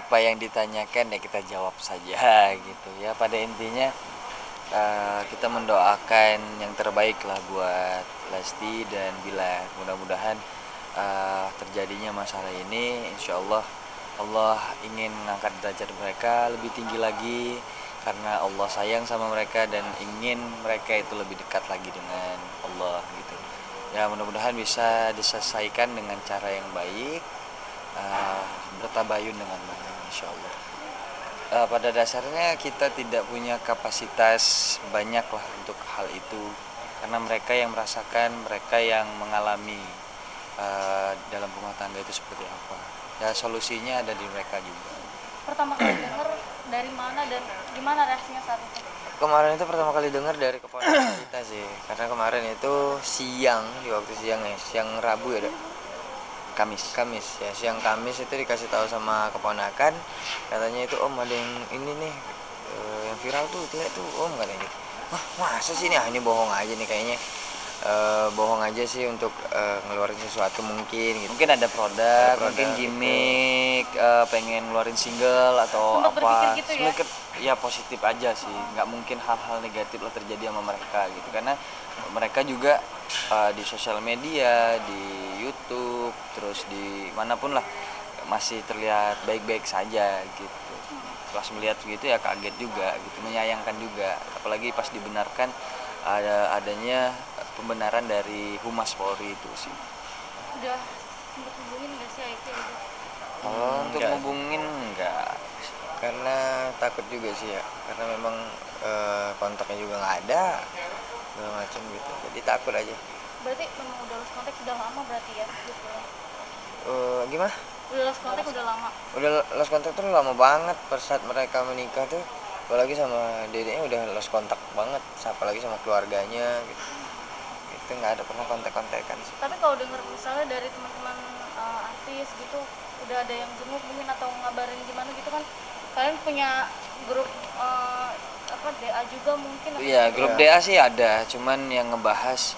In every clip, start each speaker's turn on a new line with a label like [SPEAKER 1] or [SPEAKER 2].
[SPEAKER 1] apa yang ditanyakan ya kita jawab saja gitu ya. Pada intinya kita mendoakan yang terbaik lah buat Lesti dan Bilar. Mudah-mudahan terjadinya masalah ini, insya Allah Allah ingin mengangkat derajat mereka lebih tinggi lagi karena Allah sayang sama mereka dan ingin mereka itu lebih dekat lagi dengan Allah gitu. Ya mudah-mudahan bisa diselesaikan dengan cara yang baik, bertabayun dengan baik insya Allah. Pada dasarnya kita tidak punya kapasitas banyak lah untuk hal itu karena mereka yang merasakan, mereka yang mengalami dalam rumah tangga itu seperti apa. Ya solusinya ada di mereka juga.
[SPEAKER 2] Pertama kali dengar dari mana dan gimana reaksinya saat itu?
[SPEAKER 3] Kemarin itu pertama kali dengar dari keponakan kita sih, karena kemarin itu siang, di waktu siang ya, siang Rabu ya, Kamis ya, siang Kamis itu dikasih tahu sama keponakan, katanya itu om ada yang ini nih, yang viral tuh, lihat tuh om katanya gitu. Wah masa sih ini bohong aja nih kayaknya. Bohong aja sih untuk ngeluarin sesuatu mungkin gitu.
[SPEAKER 1] Mungkin ada produk mungkin gimmick, pengen ngeluarin single atau
[SPEAKER 2] Sempat
[SPEAKER 1] apa
[SPEAKER 2] berpikir gitu
[SPEAKER 1] ya
[SPEAKER 2] ya?
[SPEAKER 1] positif aja sih, nggak mungkin hal-hal negatif lah terjadi sama mereka gitu karena mereka juga di sosial media, di YouTube, terus di manapun lah masih terlihat baik-baik saja gitu. Pas melihat gitu ya kaget juga gitu, menyayangkan juga, apalagi pas dibenarkan adanya pembenaran dari Humas Polri itu sih.
[SPEAKER 2] Udah sempat hubungin nggak sih Aiki gitu?
[SPEAKER 3] Kalau
[SPEAKER 1] Untuk ngubungin enggak,
[SPEAKER 3] karena takut juga sih ya, karena memang kontaknya juga nggak ada segala macam gitu, jadi takut aja.
[SPEAKER 2] Berarti memang udah lost kontak udah lama berarti ya? Gitu.
[SPEAKER 3] Gimana?
[SPEAKER 2] Udah lost kontak udah lama?
[SPEAKER 3] Udah lost kontak tuh lama banget, per saat mereka menikah tuh, apalagi sama dedeknya udah lost kontak banget, apalagi sama keluarganya gitu. Itu nggak ada pernah kontak-kontakan sih.
[SPEAKER 2] Tapi kalau dengar misalnya dari teman-teman artis gitu udah ada yang jenguk mungkin atau ngabarin gimana gitu kan, kalian punya grup DA juga mungkin?
[SPEAKER 1] iya grup DA sih ada, cuman yang ngebahas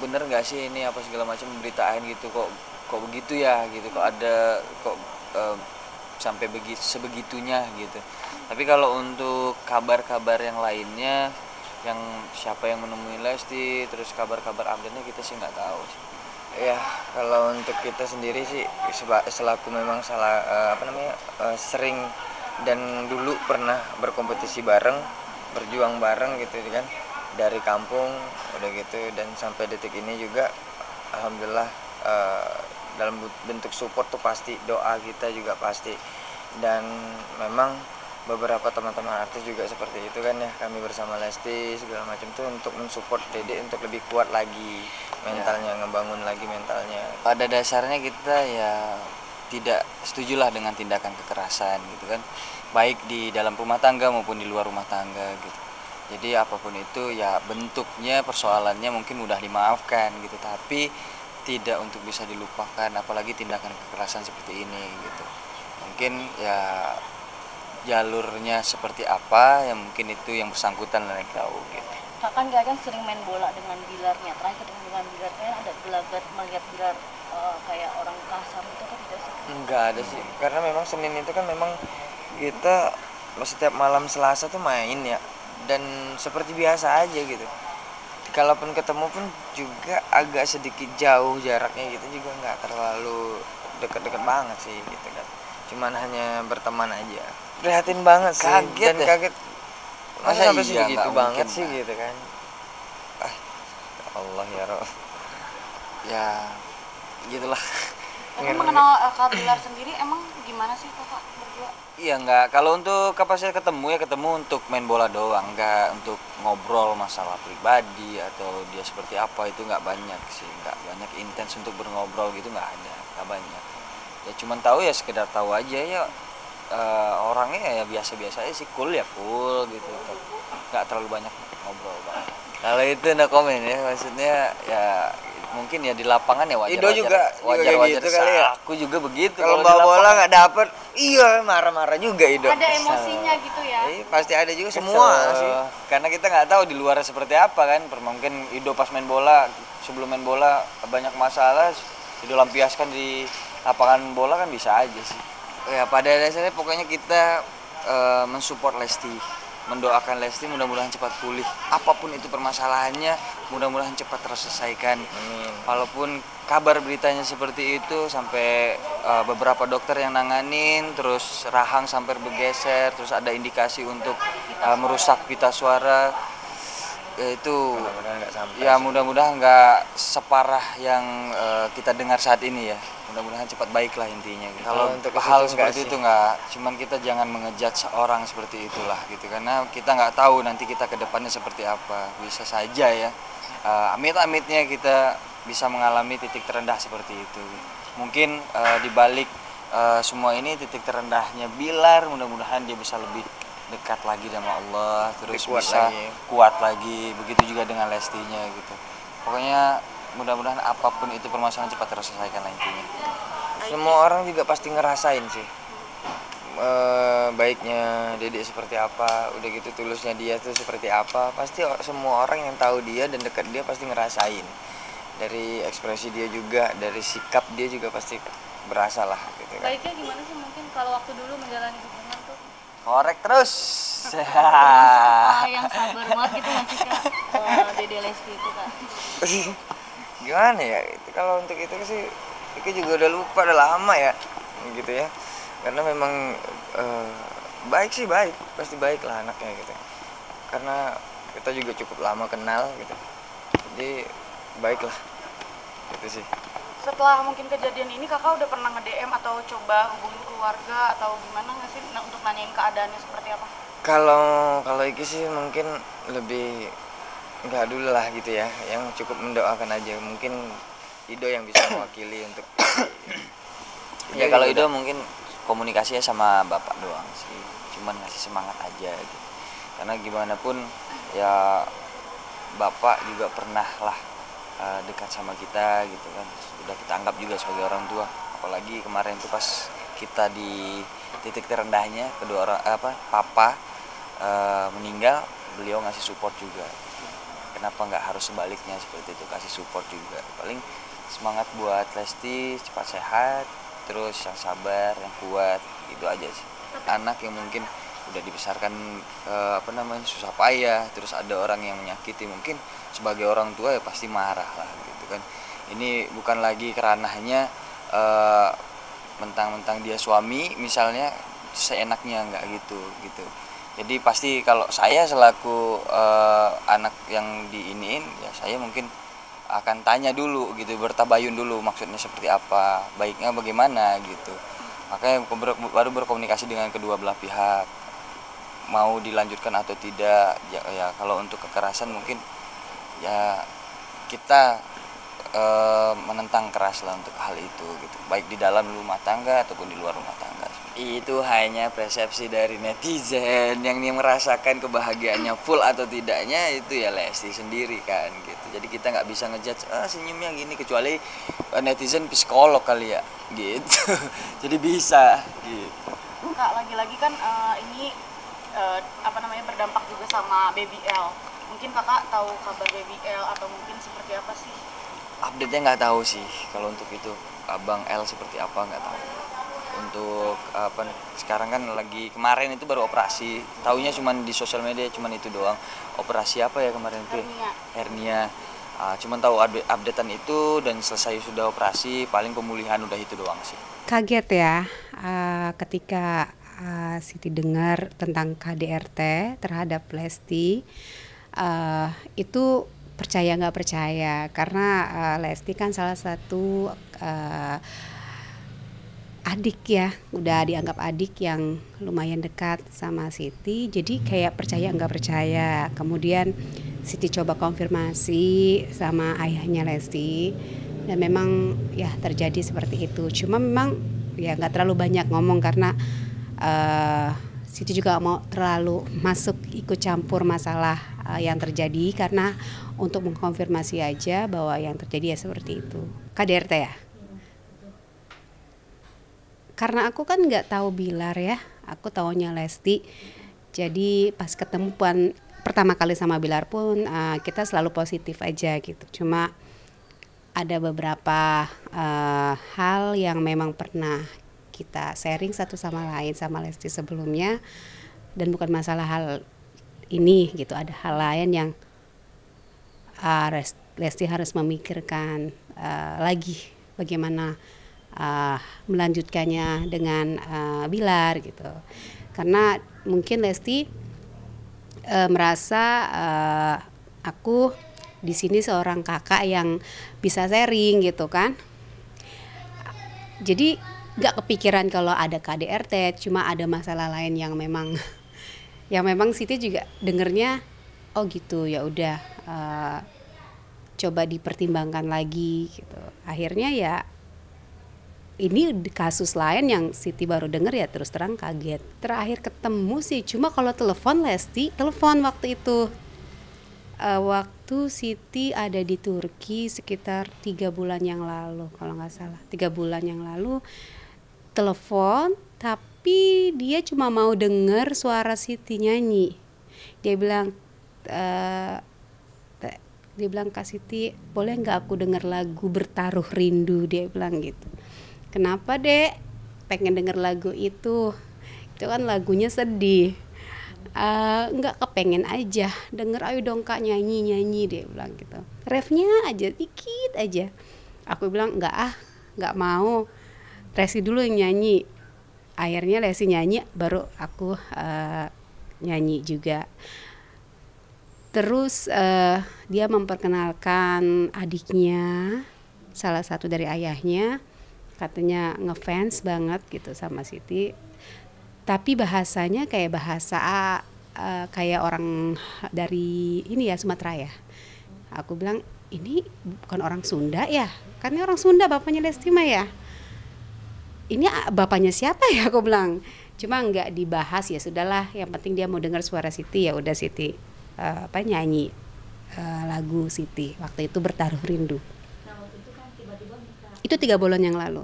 [SPEAKER 1] bener nggak sih ini apa segala macam pemberitaan gitu, kok begitu ya gitu, kok ada kok sampai sebegitunya gitu. Tapi kalau untuk kabar-kabar yang lainnya, yang siapa yang menemui Lesti, terus kabar-kabar update-nya kita sih nggak tahu sih.
[SPEAKER 3] Ya kalau untuk kita sendiri sih selaku memang sering dan dulu pernah berkompetisi bareng, berjuang bareng gitu kan, dari kampung udah gitu, dan sampai detik ini juga alhamdulillah dalam bentuk support tuh pasti, doa kita juga pasti, dan memang beberapa teman-teman artis juga seperti itu kan ya, kami bersama Lesti segala macam tuh untuk mensupport Dede untuk lebih kuat lagi mentalnya, ngebangun lagi mentalnya.
[SPEAKER 1] Pada dasarnya kita ya tidak setujulah dengan tindakan kekerasan gitu kan, baik di dalam rumah tangga maupun di luar rumah tangga gitu. Jadi apapun itu ya bentuknya, persoalannya mungkin mudah dimaafkan gitu, tapi tidak untuk bisa dilupakan, apalagi tindakan kekerasan seperti ini gitu. Mungkin ya jalurnya seperti apa yang mungkin itu yang bersangkutan yang tahu gitu.
[SPEAKER 2] Kan kalian sering main bola dengan Bilarnya, terakhir ketemu dengan Bilar kalian ada gelagat melihat Bilar kayak orang kasar itu kan tidak sih?
[SPEAKER 3] Enggak ada sih, karena memang Senin itu kan memang kita setiap malam Selasa tuh main ya, dan seperti biasa aja gitu. Kalaupun ketemu pun juga agak sedikit jauh jaraknya gitu, juga nggak terlalu deket-deket banget sih gitu kan, cuman hanya berteman aja. Prihatin banget sih,
[SPEAKER 1] Kaget
[SPEAKER 3] dan
[SPEAKER 1] ya?
[SPEAKER 3] kaget masa sampai
[SPEAKER 1] iya,
[SPEAKER 3] segitu
[SPEAKER 1] nggak
[SPEAKER 3] banget
[SPEAKER 1] mungkin
[SPEAKER 3] sih
[SPEAKER 1] lah.
[SPEAKER 3] gitu kan. Ya Allah ya Roh.
[SPEAKER 1] Ya gitulah.
[SPEAKER 2] Tapi mengenal Kak Bilar sendiri emang gimana sih kakak berdua?
[SPEAKER 1] Iya enggak, kalau untuk kapasitas ketemu ya ketemu untuk main bola doang, enggak untuk ngobrol masalah pribadi atau dia seperti apa, itu enggak banyak sih, enggak banyak intens untuk berngobrol gitu, enggak banyak. Ya cuman tahu ya sekedar tahu aja ya, orangnya ya biasa-biasa aja sih, cool gitu, enggak terlalu banyak ngobrol banget. Kalau itu no komen ya, maksudnya ya mungkin ya di lapangan ya wajar
[SPEAKER 3] Ido juga
[SPEAKER 1] wajar
[SPEAKER 3] gitu kali ya.
[SPEAKER 1] Aku juga begitu
[SPEAKER 3] Kalau
[SPEAKER 1] di
[SPEAKER 3] bawa bola
[SPEAKER 1] lapangan.
[SPEAKER 3] nggak dapet, iya marah-marah juga Ido.
[SPEAKER 2] Ada emosinya gitu ya?
[SPEAKER 3] Pasti ada juga semua
[SPEAKER 1] Kesel.
[SPEAKER 3] sih.
[SPEAKER 1] Karena kita nggak tahu di luar seperti apa kan. Mungkin Ido pas main bola, sebelum main bola banyak masalah, Ido lampiaskan di lapangan bola kan bisa aja sih. Ya pada dasarnya pokoknya kita mensupport Lesti, mendoakan Lesti mudah-mudahan cepat pulih. Apapun itu permasalahannya, mudah-mudahan cepat terselesaikan.
[SPEAKER 3] Amin.
[SPEAKER 1] Walaupun kabar beritanya seperti itu, sampai beberapa dokter yang nanganin, terus rahang sampai bergeser, terus ada indikasi untuk merusak pita suara. Ya itu
[SPEAKER 3] Mudah-mudahan nggak sampai
[SPEAKER 1] ya
[SPEAKER 3] sih.
[SPEAKER 1] mudah-mudahan nggak separah yang kita dengar saat ini ya, mudah-mudahan cepat baik lah intinya gitu. Kalau
[SPEAKER 3] untuk ke
[SPEAKER 1] hal
[SPEAKER 3] situ
[SPEAKER 1] seperti
[SPEAKER 3] nggak
[SPEAKER 1] itu nggak, cuman kita jangan mengejudge orang seperti itulah gitu, karena kita nggak tahu nanti kita ke depannya seperti apa. Bisa saja ya amit-amitnya kita bisa mengalami titik terendah seperti itu. Mungkin di balik semua ini titik terendahnya Bilar, mudah-mudahan dia bisa lebih dekat lagi sama Allah, terus
[SPEAKER 3] Lebih kuat
[SPEAKER 1] bisa
[SPEAKER 3] lagi.
[SPEAKER 1] kuat lagi. Begitu juga dengan Lestinya gitu. Pokoknya mudah-mudahan apapun itu permasalahan cepat terselesaikan lah intinya.
[SPEAKER 3] Semua orang juga pasti ngerasain sih baiknya Dedek seperti apa, udah gitu tulusnya dia tuh seperti apa. Pasti semua orang yang tahu dia dan dekat dia pasti ngerasain. Dari ekspresi dia juga, dari sikap dia juga pasti berasa lah gitu kan.
[SPEAKER 2] Baiknya gimana sih mungkin kalau waktu dulu menjalani hubungan tuh?
[SPEAKER 1] Korek terus.
[SPEAKER 2] Yang sabar banget gitu nggak sih Kak? Dede Lesti itu Kak.
[SPEAKER 3] Gimana ya, itu kalau untuk itu sih Ika juga udah lupa, udah lama ya gitu ya, karena memang baik sih, baik, pasti baik lah anaknya gitu, karena kita juga cukup lama kenal gitu, jadi baik lah gitu sih.
[SPEAKER 2] Setelah mungkin kejadian ini Kakak udah pernah nge-DM atau coba hubungin keluarga atau gimana nggak sih untuk nanyain keadaannya seperti apa?
[SPEAKER 3] Kalau Iki sih mungkin lebih nggak dulu lah gitu ya, yang cukup mendoakan aja, mungkin Ido yang bisa mewakili untuk
[SPEAKER 1] Ya kalau itu mungkin komunikasinya sama bapak doang sih, cuman ngasih semangat aja gitu. Karena gimana pun ya bapak juga pernah lah dekat sama kita gitu kan, sudah kita anggap juga sebagai orang tua. Apalagi kemarin tuh pas kita di titik terendahnya, kedua orang papa meninggal, beliau ngasih support juga. Kenapa nggak harus sebaliknya seperti itu, kasih support juga. Paling semangat buat Lesti cepat sehat, terus yang sabar, yang kuat, itu aja sih. Anak yang mungkin udah dibesarkan susah payah, terus ada orang yang menyakiti, mungkin sebagai orang tua ya pasti marah lah gitu kan. Ini bukan lagi keranahnya mentang-mentang dia suami misalnya seenaknya, nggak gitu. Jadi pasti kalau saya selaku anak yang diiniin ya, saya mungkin akan tanya dulu gitu, bertabayun dulu maksudnya seperti apa, baiknya bagaimana gitu. Makanya baru berkomunikasi dengan kedua belah pihak, mau dilanjutkan atau tidak. Ya kalau untuk kekerasan mungkin ya kita menentang keras lah untuk hal itu gitu, baik di dalam rumah tangga ataupun di luar rumah tangga. Itu hanya persepsi dari netizen, yang dia merasakan kebahagiaannya full atau tidaknya itu ya Lesti sendiri kan gitu. Jadi kita nggak bisa ngejudge senyumnya gini, kecuali netizen psikolog kali ya gitu. Jadi bisa gitu.
[SPEAKER 2] Kak, lagi-lagi kan ini berdampak juga sama Baby L. Mungkin Kakak tahu kabar Baby L atau mungkin seperti apa sih?
[SPEAKER 1] Update-nya nggak tahu sih kalau untuk itu, Abang L seperti apa nggak tahu. Untuk sekarang kan lagi, kemarin itu baru operasi, taunya cuma di sosial media cuman itu doang. Operasi apa ya kemarin itu? Hernia. Cuman tahu updatean itu dan selesai sudah operasi, paling pemulihan udah itu doang sih.
[SPEAKER 4] Kaget ya ketika Siti dengar tentang KDRT terhadap Lesti. Itu percaya nggak percaya, karena Lesti kan salah satu adik ya, udah dianggap adik yang lumayan dekat sama Siti, jadi kayak percaya nggak percaya. Kemudian Siti coba konfirmasi sama ayahnya Lesti, dan memang ya terjadi seperti itu. Cuma memang ya nggak terlalu banyak ngomong, karena Siti juga mau terlalu masuk ikut campur masalah yang terjadi, karena untuk mengkonfirmasi aja bahwa yang terjadi ya seperti itu. KDRT ya? Karena aku kan nggak tahu Bilar ya, aku taunya Lesti. Jadi pas ketemu pertama kali sama Bilar pun kita selalu positif aja gitu. Cuma ada beberapa hal yang memang pernah kita sharing satu sama lain sama Lesti sebelumnya, dan bukan masalah hal ini gitu, ada hal lain yang Lesti harus memikirkan lagi bagaimana melanjutkannya dengan Bilar gitu. Karena mungkin Lesti merasa aku di sini seorang kakak yang bisa sharing gitu kan. Jadi nggak kepikiran kalau ada KDRT, cuma ada masalah lain yang memang Siti juga dengernya oh gitu, ya udah coba dipertimbangkan lagi gitu. Akhirnya ya ini kasus lain yang Siti baru denger, ya terus terang kaget. Terakhir ketemu sih cuma kalau telepon Lesti, telepon waktu itu. Waktu Siti ada di Turki sekitar 3 bulan yang lalu kalau nggak salah, 3 bulan yang lalu telepon, tapi dia cuma mau denger suara Siti nyanyi. Dia bilang Kak Siti, boleh nggak aku denger lagu Bertaruh Rindu, dia bilang gitu. Kenapa Dek? Pengen denger lagu itu kan lagunya sedih. Nggak, kepengen aja denger, ayo dong Kak nyanyi dia bilang gitu, refnya aja dikit aja. Aku bilang nggak mau, Lesti dulu yang nyanyi. Akhirnya Lesti nyanyi, baru aku nyanyi juga. Terus dia memperkenalkan adiknya, salah satu dari ayahnya, katanya ngefans banget gitu sama Siti. Tapi bahasanya kayak bahasa kayak orang dari ini ya, Sumatera ya. Aku bilang ini bukan orang Sunda ya, karena orang Sunda bapaknya Lesti mah ya. Ini bapaknya siapa ya, aku bilang. Cuma nggak dibahas, ya sudahlah. Yang penting dia mau dengar suara Siti, ya udah Siti nyanyi lagu Siti. Waktu itu Bertaruh Rindu.
[SPEAKER 2] Nah waktu itu kan tiba-tiba minta.
[SPEAKER 4] Itu 3 bulan yang lalu.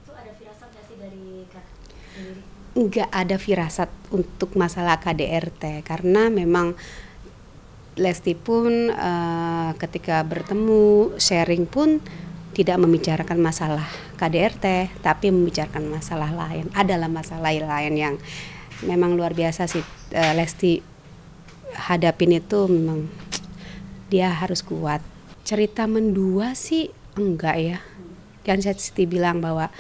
[SPEAKER 2] Itu ada firasat nggak sih dari Kak sendiri?
[SPEAKER 4] Nggak ada firasat untuk masalah KDRT, karena memang Lesti pun ketika bertemu sharing pun tidak membicarakan masalah KDRT, tapi membicarakan masalah lain. Adalah masalah lain yang memang luar biasa sih Lesti hadapin, itu memang dia harus kuat. Cerita mendua sih enggak ya, kan Siti bilang bahwa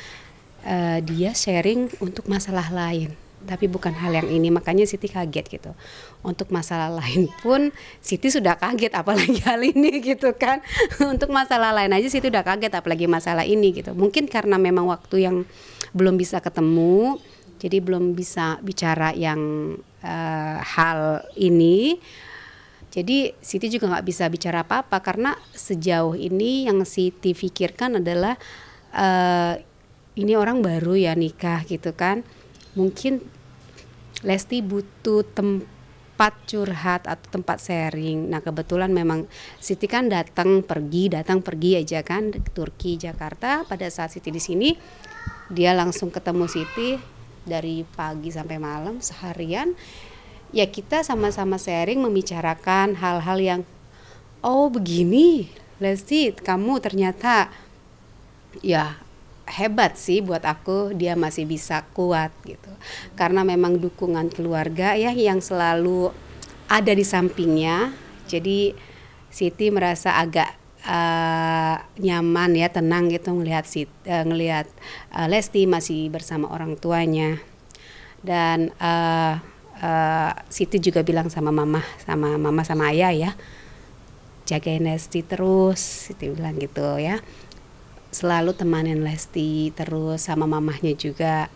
[SPEAKER 4] dia sharing untuk masalah lain, tapi bukan hal yang ini. Makanya Siti kaget gitu. Untuk masalah lain pun Siti sudah kaget, apalagi hal ini gitu kan. Untuk masalah lain aja Siti udah kaget, apalagi masalah ini gitu. Mungkin karena memang waktu yang belum bisa ketemu, jadi belum bisa bicara yang hal ini. Jadi Siti juga nggak bisa bicara apa-apa, karena sejauh ini yang Siti pikirkan adalah ini orang baru ya nikah gitu kan, mungkin Lesti butuh tempat curhat atau tempat sharing. Nah kebetulan memang Siti kan datang pergi aja kan, ke Turki, Jakarta. Pada saat Siti di sini, dia langsung ketemu Siti dari pagi sampai malam seharian. Ya kita sama-sama sharing, membicarakan hal-hal yang oh begini Lesti, kamu ternyata ya hebat sih buat aku, dia masih bisa kuat gitu. Karena memang dukungan keluarga ya yang selalu ada di sampingnya. Jadi Siti merasa agak nyaman ya, tenang gitu ngelihat Lesti masih bersama orang tuanya. Dan Siti juga bilang sama mama sama ayah ya, jagain Lesti terus, Siti bilang gitu ya. Selalu temanin Lesti terus, sama mamahnya juga.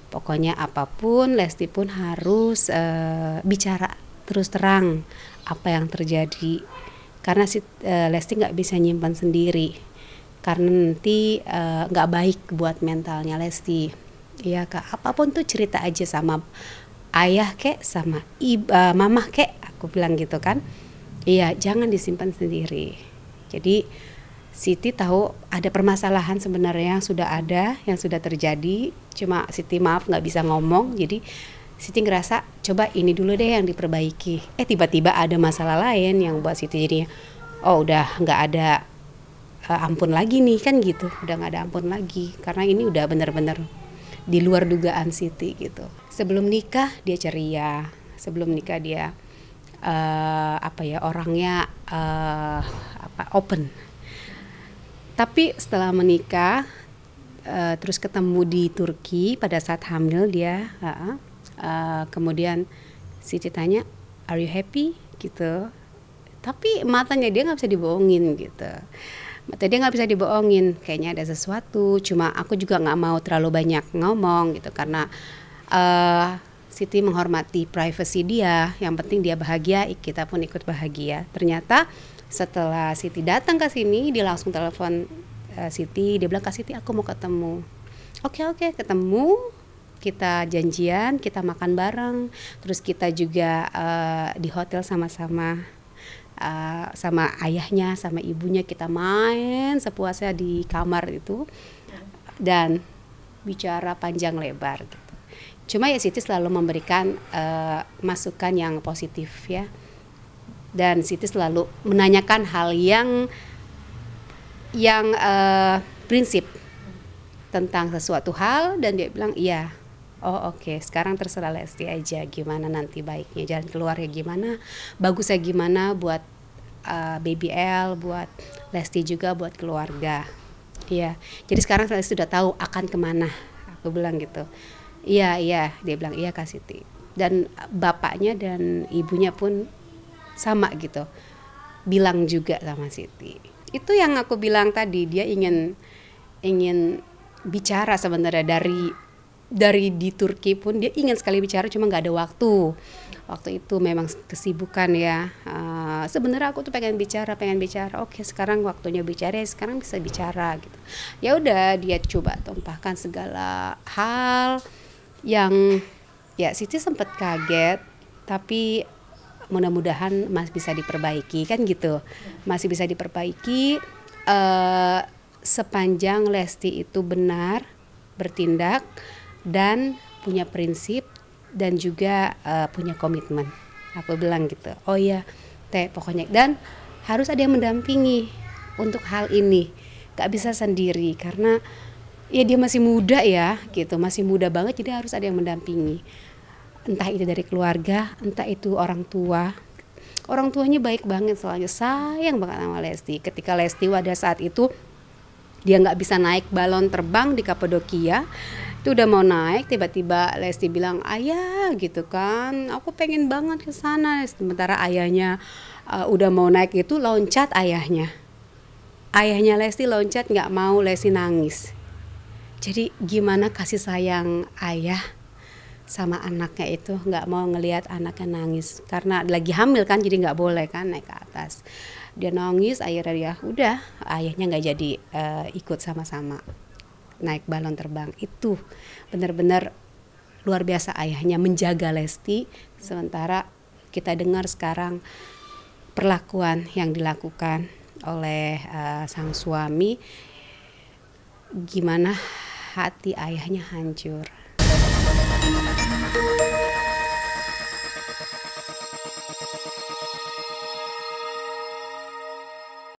[SPEAKER 4] Pokoknya apapun Lesti pun harus bicara terus terang apa yang terjadi, karena Lesti nggak bisa nyimpan sendiri, karena nanti nggak baik buat mentalnya Lesti. Iya Kak, apapun tuh cerita aja sama ayah kek, sama mamah kek, aku bilang gitu kan. Iya, jangan disimpan sendiri. Jadi Siti tahu ada permasalahan sebenarnya yang sudah terjadi, cuma Siti maaf nggak bisa ngomong. Jadi Siti ngerasa coba ini dulu deh yang diperbaiki. Tiba-tiba ada masalah lain yang buat Siti jadinya oh udah nggak ada ampun lagi nih kan gitu, udah nggak ada ampun lagi, karena ini udah benar-benar di luar dugaan Siti gitu. Sebelum nikah dia ceria, sebelum nikah dia orangnya open. Tapi setelah menikah terus ketemu di Turki pada saat hamil dia, kemudian Siti tanya, "Are you happy?" gitu. Tapi matanya dia nggak bisa dibohongin gitu. Mata dia nggak bisa dibohongin, kayaknya ada sesuatu. Cuma aku juga nggak mau terlalu banyak ngomong gitu karena Siti menghormati privasi dia. Yang penting dia bahagia, kita pun ikut bahagia. Ternyata setelah Siti datang ke sini, dia langsung telepon Siti. Dia bilang, "Kak Siti, aku mau ketemu." Oke, ketemu. Kita janjian, kita makan bareng. Terus kita juga di hotel sama-sama. Sama ayahnya, sama ibunya kita main sepuasnya di kamar itu dan bicara panjang lebar gitu. Cuma ya Siti selalu memberikan masukan yang positif ya, dan Siti selalu menanyakan hal yang prinsip tentang sesuatu hal, dan dia bilang iya. Oh oke, sekarang terserah Lesti aja gimana nanti baiknya, jalan keluarnya gimana, bagusnya gimana buat Baby L, buat Lesti juga, buat keluarga. Iya, jadi sekarang Lesti sudah tahu akan kemana. Aku bilang gitu. Iya, dia bilang iya Kak Siti. Dan bapaknya dan ibunya pun sama gitu, bilang juga sama Siti. Itu yang aku bilang tadi, dia ingin bicara sebenarnya dari di Turki pun dia ingin sekali bicara, cuma nggak ada waktu itu memang kesibukan ya. Sebenarnya aku tuh pengen bicara. Oke, sekarang waktunya bicara, sekarang bisa bicara gitu. Ya udah, dia coba tumpahkan segala hal yang ya Siti sempat kaget, tapi mudah-mudahan masih bisa diperbaiki kan gitu. Masih bisa diperbaiki sepanjang Lesti itu benar bertindak dan punya prinsip dan juga punya komitmen. Aku bilang gitu. Oh iya Teh, pokoknya, dan harus ada yang mendampingi untuk hal ini. Gak bisa sendiri karena ya dia masih muda ya gitu, masih muda banget, jadi harus ada yang mendampingi. Entah itu dari keluarga, entah itu orang tua. Orang tuanya baik banget, soalnya sayang banget sama Lesti. Ketika Lesti pada saat itu dia nggak bisa naik balon terbang di Kapadokia, itu udah mau naik, tiba-tiba Lesti bilang, "Ayah," gitu kan, "aku pengen banget ke sana." Sementara ayahnya udah mau naik itu loncat ayahnya Lesti loncat, nggak mau, Lesti nangis. Jadi gimana kasih sayang ayah sama anaknya itu, nggak mau ngelihat anaknya nangis karena lagi hamil kan, jadi nggak boleh kan naik ke atas. Dia nangis, akhirnya dia udah, ayahnya nggak jadi ikut sama-sama naik balon terbang. Itu benar-benar luar biasa ayahnya menjaga Lesti. Sementara kita dengar sekarang perlakuan yang dilakukan oleh sang suami, gimana hati ayahnya hancur.